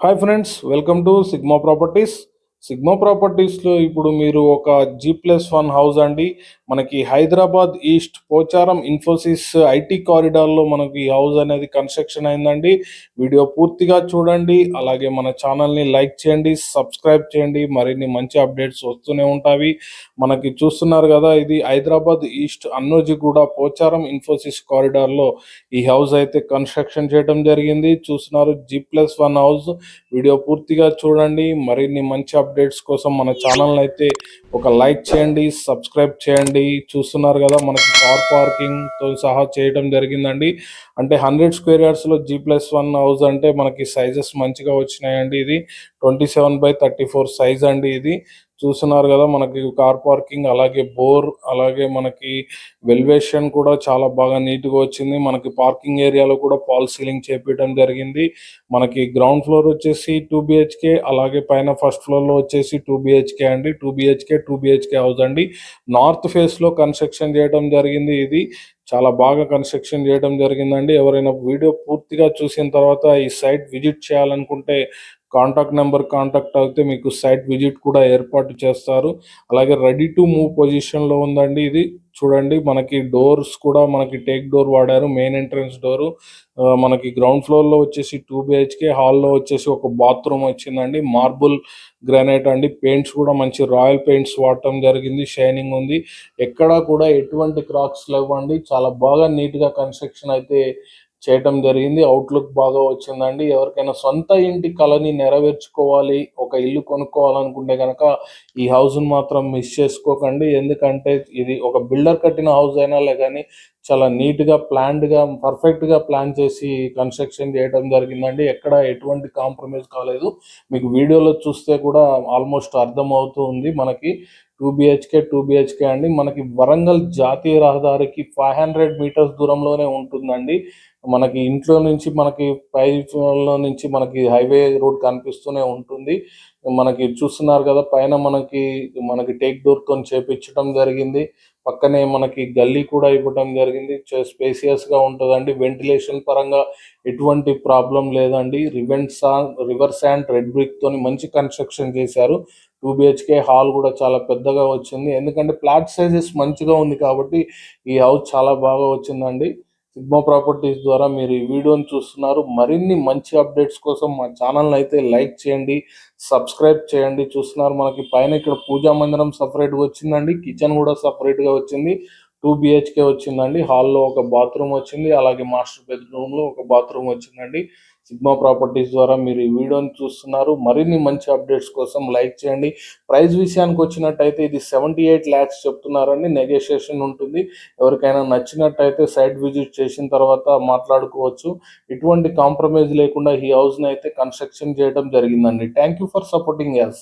Hi friends, welcome to sigma properties. Sigma ప్రాపర్టీస్లో ఇప్పుడు మీరు ఒక G+1 హౌస్ అండి. మనకి Hyderabad east Pocharam Infosys IT కారిడార్లో మనకి ఈ హౌస్ అనేది కన్స్ట్రక్షన్ అయిందండి. వీడియో పూర్తిగా చూడండి, అలాగే మన ఛానల్ని లైక్ చేయండి, సబ్స్క్రైబ్ చేయండి. మరిన్ని మంచి అప్డేట్స్ వస్తూనే ఉంటాయి. మనకి చూస్తున్నారు కదా, ఇది హైదరాబాద్ ఈస్ట్ అన్నోజిగూడ పోచారం ఇన్ఫోసిస్ కారిడార్లో ఈ హౌస్ అయితే కన్స్ట్రక్షన్ చేయడం జరిగింది. చూస్తున్నారు G+1 హౌస్. వీడియో పూర్తిగా చూడండి. మరిన్ని మంచి అప్డేట్స్ కోసం మన ఛానల్ అయితే ఒక లైక్ చేయండి, సబ్స్క్రైబ్ చేయండి. చూస్తున్నారు కదా, మనకి కార్ పార్కింగ్ తో సహా చేయడం జరిగిందండి. అంటే 100 స్క్వేర్ యార్డ్స్ లో G+1 హౌస్ అంటే మనకి సైజెస్ మంచిగా వచ్చినాయండి. ఇది 27/34 సైజ్ అండి. ఇది చూస్తున్నారు కదా, మనకి కార్ పార్కింగ్, అలాగే బోర్, అలాగే మనకి వెల్వేషన్ కూడా చాలా బాగా నీట్గా వచ్చింది. మనకి పార్కింగ్ ఏరియాలో కూడా ఫాల్ సీలింగ్ చేపించడం జరిగింది. మనకి గ్రౌండ్ ఫ్లోర్ వచ్చేసి 2 BHK, అలాగే పైన ఫస్ట్ ఫ్లోర్లో వచ్చేసి 2 BHK అండి. 2 BHK హౌస్ అండి. నార్త్ ఫేస్లో కన్స్ట్రక్షన్ చేయడం జరిగింది. ఇది చాలా బాగా కన్స్ట్రక్షన్ చేయడం జరిగిందండి. ఎవరైనా వీడియో పూర్తిగా చూసిన తర్వాత ఈ సైట్ విజిట్ చేయాలనుకుంటే కాంటాక్ట్ అయితే మీకు సైట్ విజిట్ కూడా ఏర్పాటు చేస్తారు. అలాగే రెడీ టు మూవ్ పొజిషన్లో ఉందండి. ఇది చూడండి, మనకి డోర్స్ కూడా మనకి టేక్ డోర్ వాడారు. మెయిన్ ఎంట్రన్స్ డోరు మనకి గ్రౌండ్ ఫ్లోర్లో వచ్చేసి 2 BHK, హాల్లో వచ్చేసి ఒక బాత్రూమ్ వచ్చిందండి. మార్బుల్ గ్రానైట్ అండి. పెయింట్స్ కూడా మంచి రాయల్ పెయింట్స్ వాడటం జరిగింది. షైనింగ్ ఉంది. ఎక్కడా కూడా ఎటువంటి క్రాక్స్ లేవండి. చాలా బాగా నీట్గా కన్స్ట్రక్షన్ అయితే చేయటం జరిగింది. అవుట్లుక్ బాగా వచ్చిందండి. ఎవరికైనా సొంత ఇంటి కలని నెరవేర్చుకోవాలి, ఒక ఇల్లు కొనుక్కోవాలనుకుంటే కనుక ఈ హౌస్ను మాత్రం మిస్ చేసుకోకండి. ఎందుకంటే ఇది ఒక బిల్డర్ కట్టిన హౌస్ అయినా కానీ చాలా నీట్గా ప్లాన్డ్గా పర్ఫెక్ట్గా ప్లాన్ చేసి కన్స్ట్రక్షన్ చేయడం జరిగిందండి. ఎక్కడ ఎటువంటి కాంప్రమైజ్ కాలేదు. మీకు వీడియోలో చూస్తే కూడా ఆల్మోస్ట్ అర్థమవుతూ ఉంది. మనకి 2 BHK అండి. మనకి వరంగల్ జాతీయ రహదారికి 500 మీటర్స్ దూరంలోనే ఉంటుందండి. మనకి ఇంట్లో నుంచి మనకి పైలో నుంచి మనకి హైవే రోడ్ కనిపిస్తూనే ఉంటుంది. మనకి చూస్తున్నారు కదా, పైన మనకి టేక్ డోర్తో చేపించడం జరిగింది. పక్కనే మనకి గల్లీ కూడా ఇవ్వడం జరిగింది. స్పేసియస్గా ఉంటుందండి. వెంటిలేషన్ పరంగా ఎటువంటి ప్రాబ్లం లేదండి. రివర్ శాండ్ రెడ్ బ్రిక్ తోని మంచి కన్స్ట్రక్షన్ చేశారు. 2 BHK హాల్ కూడా చాలా పెద్దగా వచ్చింది. ఎందుకంటే ప్లాట్ సైజెస్ మంచిగా ఉంది కాబట్టి ఈ హౌస్ చాలా బాగా వచ్చిందండి. సిగ్మా ప్రాపర్టీస్ ద్వారా మీరు ఈ వీడియోని చూస్తున్నారు. మరిన్ని మంచి అప్డేట్స్ కోసం మా ఛానల్ని అయితే లైక్ చేయండి, సబ్స్క్రైబ్ చేయండి. చూస్తున్నారు, మనకి పైన ఇక్కడ పూజా మందిరం సపరేట్గా వచ్చిందండి. కిచెన్ కూడా సపరేట్గా వచ్చింది. 2 BHK వచ్చిందండి. హాల్లో ఒక బాత్రూమ్ వచ్చింది, అలాగే మాస్టర్ బెడ్రూమ్లో ఒక బాత్రూమ్ వచ్చిందండి. సిగ్మా ప్రాపర్టీస్ ద్వారా మీరు ఈ వీడియోని చూస్తున్నారు. మరిన్ని మంచి అప్డేట్స్ కోసం లైక్ చేయండి. ప్రైస్ విషయానికి వచ్చినట్టయితే ఇది 78 lakhs చెప్తున్నారండి. నెగోషియేషన్ ఉంటుంది. ఎవరికైనా నచ్చినట్టయితే సైట్ విజిట్ చేసిన తర్వాత మాట్లాడుకోవచ్చు. ఎటువంటి కాంప్రమైజ్ లేకుండా ఈ హౌస్ని అయితే కన్స్ట్రక్షన్ చేయడం జరిగిందండి. Thank you for supporting us.